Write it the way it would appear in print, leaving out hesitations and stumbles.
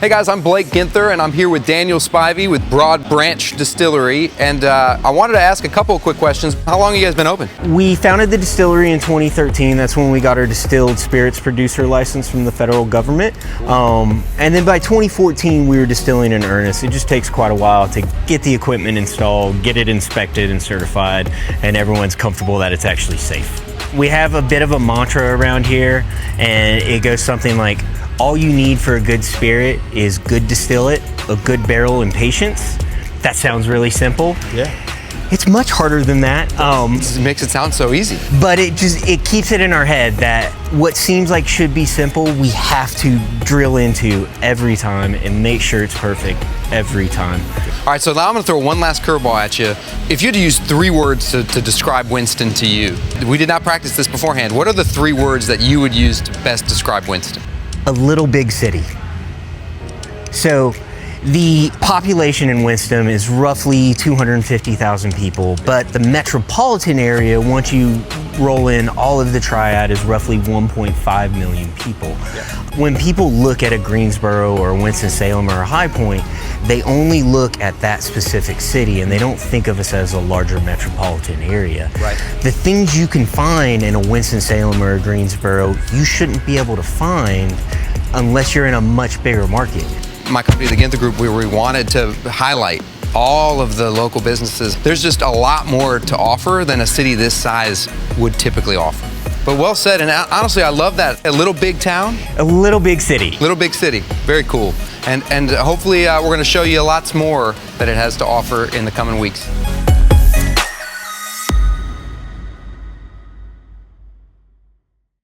Hey guys, I'm Blake Ginther and I'm here with Daniel Spivey with Broad Branch Distillery, and I wanted to ask a couple of quick questions. How long have you guys been open? We founded the distillery in 2013. That's when we got our distilled spirits producer license from the federal government. And then by 2014 we were distilling in earnest. It just takes quite a while to get the equipment installed, get it inspected and certified, and everyone's comfortable that it's actually safe. We have a bit of a mantra around here, and it goes something like, all you need for a good spirit is good distillate, a good barrel, and patience. That sounds really simple. Yeah. It's much harder than that. It makes it sound so easy. But it keeps it in our head that what seems like should be simple, we have to drill into every time and make sure it's perfect every time. All right, so now I'm gonna throw one last curveball at you. If you had to use 3 words to describe Winston to you, we did not practice this beforehand. What are the 3 words that you would use to best describe Winston? A little big city. So the population in Winston is roughly 250,000 people, but the metropolitan area, once you roll in all of the triad, is roughly 1.5 million people. Yeah. When people look at a Greensboro or a Winston-Salem or a High Point, they only look at that specific city and they don't think of us as a larger metropolitan area. Right. The things you can find in a Winston-Salem or a Greensboro, you shouldn't be able to find unless you're in a much bigger market. My company, the Ginther Group, we wanted to highlight all of the local businesses. There's just a lot more to offer than a city this size would typically offer. But well said, and honestly, I love that. A little big town. A little big city. Little big city, very cool. And hopefully we're gonna show you lots more that it has to offer in the coming weeks.